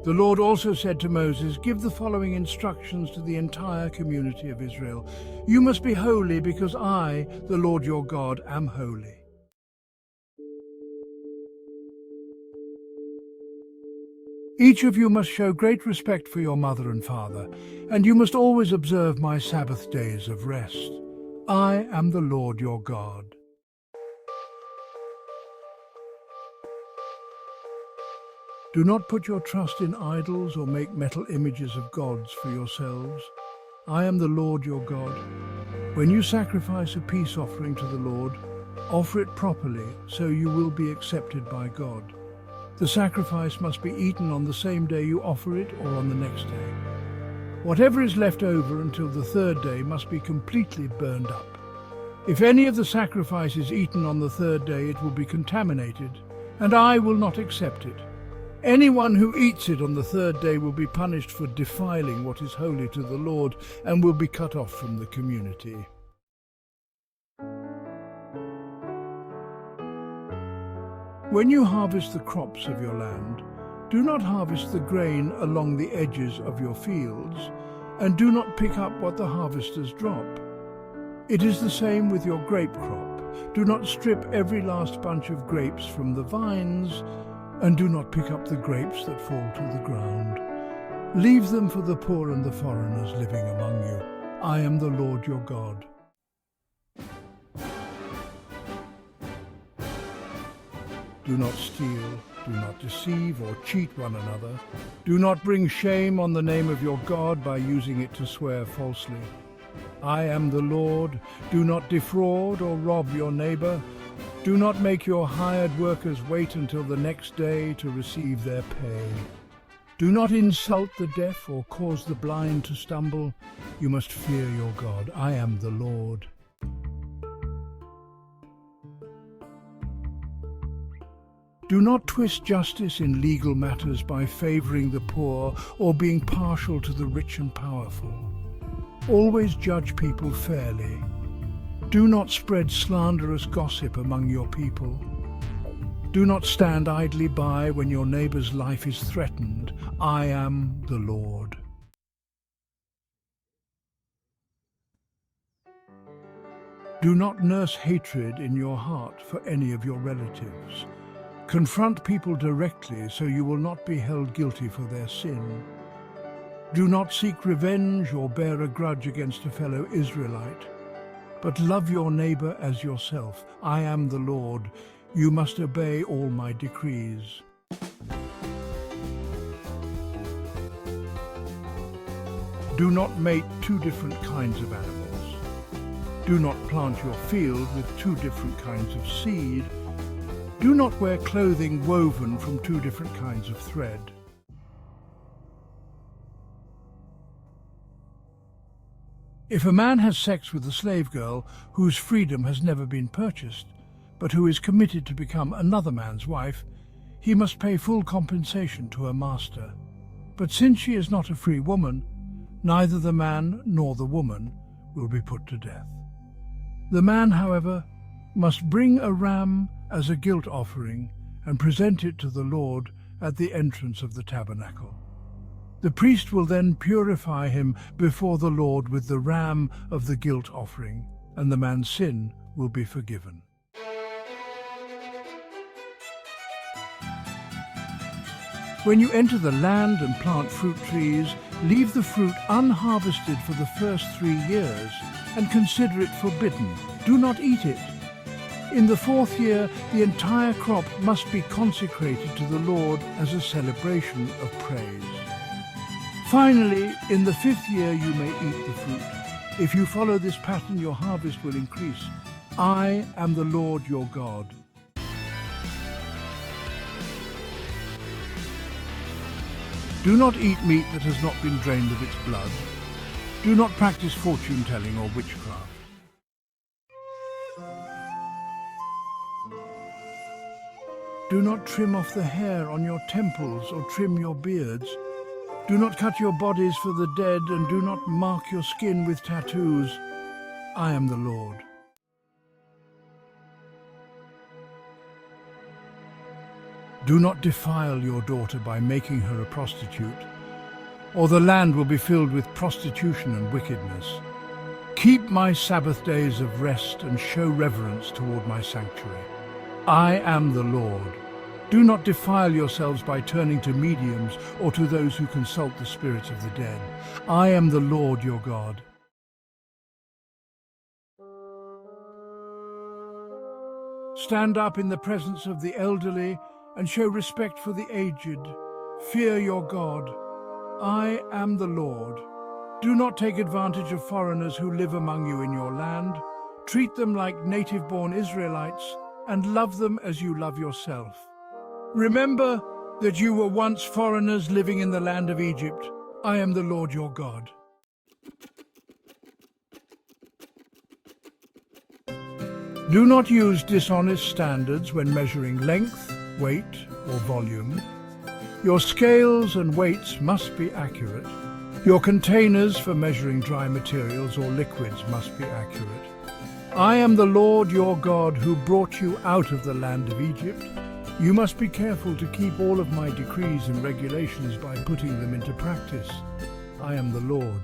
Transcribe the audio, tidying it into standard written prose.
The Lord also said to Moses, "Give the following instructions to the entire community of Israel. You must be holy because I, the Lord your God, am holy. Each of you must show great respect for your mother and father, and you must always observe my Sabbath days of rest. I am the Lord your God." Do not put your trust in idols or make metal images of gods for yourselves. I am the Lord your God. When you sacrifice a peace offering to the Lord, offer it properly so you will be accepted by God. The sacrifice must be eaten on the same day you offer it or on the next day. Whatever is left over until the third day must be completely burned up. If any of the sacrifice is eaten on the third day, it will be contaminated, and I will not accept it. Anyone who eats it on the third day will be punished for defiling what is holy to the Lord and will be cut off from the community. When you harvest the crops of your land, do not harvest the grain along the edges of your fields, and do not pick up what the harvesters drop. It is the same with your grape crop. Do not strip every last bunch of grapes from the vines, and do not pick up the grapes that fall to the ground. Leave them for the poor and the foreigners living among you. I am the Lord your God. Do not steal, do not deceive or cheat one another. Do not bring shame on the name of your God by using it to swear falsely. I am the Lord. Do not defraud or rob your neighbor. Do not make your hired workers wait until the next day to receive their pay. Do not insult the deaf or cause the blind to stumble. You must fear your God. I am the Lord. Do not twist justice in legal matters by favoring the poor or being partial to the rich and powerful. Always judge people fairly. Do not spread slanderous gossip among your people. Do not stand idly by when your neighbor's life is threatened. I am the Lord. Do not nurse hatred in your heart for any of your relatives. Confront people directly so you will not be held guilty for their sin. Do not seek revenge or bear a grudge against a fellow Israelite, but love your neighbor as yourself. I am the Lord. You must obey all my decrees. Do not mate two different kinds of animals. Do not plant your field with two different kinds of seed. Do not wear clothing woven from two different kinds of thread. If a man has sex with a slave girl whose freedom has never been purchased, but who is committed to become another man's wife, he must pay full compensation to her master. But since she is not a free woman, neither the man nor the woman will be put to death. The man, however, must bring a ram as a guilt offering and present it to the Lord at the entrance of the tabernacle. The priest will then purify him before the Lord with the ram of the guilt offering, and the man's sin will be forgiven. When you enter the land and plant fruit trees, leave the fruit unharvested for the first 3 years and consider it forbidden. Do not eat it. In the 4th year, the entire crop must be consecrated to the Lord as a celebration of praise. Finally, in the 5th year you may eat the fruit. If you follow this pattern, your harvest will increase. I am the Lord your God. Do not eat meat that has not been drained of its blood. Do not practice fortune-telling or witchcraft. Do not trim off the hair on your temples or trim your beards. Do not cut your bodies for the dead, and do not mark your skin with tattoos. I am the Lord. Do not defile your daughter by making her a prostitute, or the land will be filled with prostitution and wickedness. Keep my Sabbath days of rest and show reverence toward my sanctuary. I am the Lord. Do not defile yourselves by turning to mediums or to those who consult the spirits of the dead. I am the Lord your God. Stand up in the presence of the elderly and show respect for the aged. Fear your God. I am the Lord. Do not take advantage of foreigners who live among you in your land. Treat them like native-born Israelites and love them as you love yourself. Remember that you were once foreigners living in the land of Egypt. I am the Lord your God. Do not use dishonest standards when measuring length, weight, or volume. Your scales and weights must be accurate. Your containers for measuring dry materials or liquids must be accurate. I am the Lord your God who brought you out of the land of Egypt. You must be careful to keep all of my decrees and regulations by putting them into practice. I am the Lord.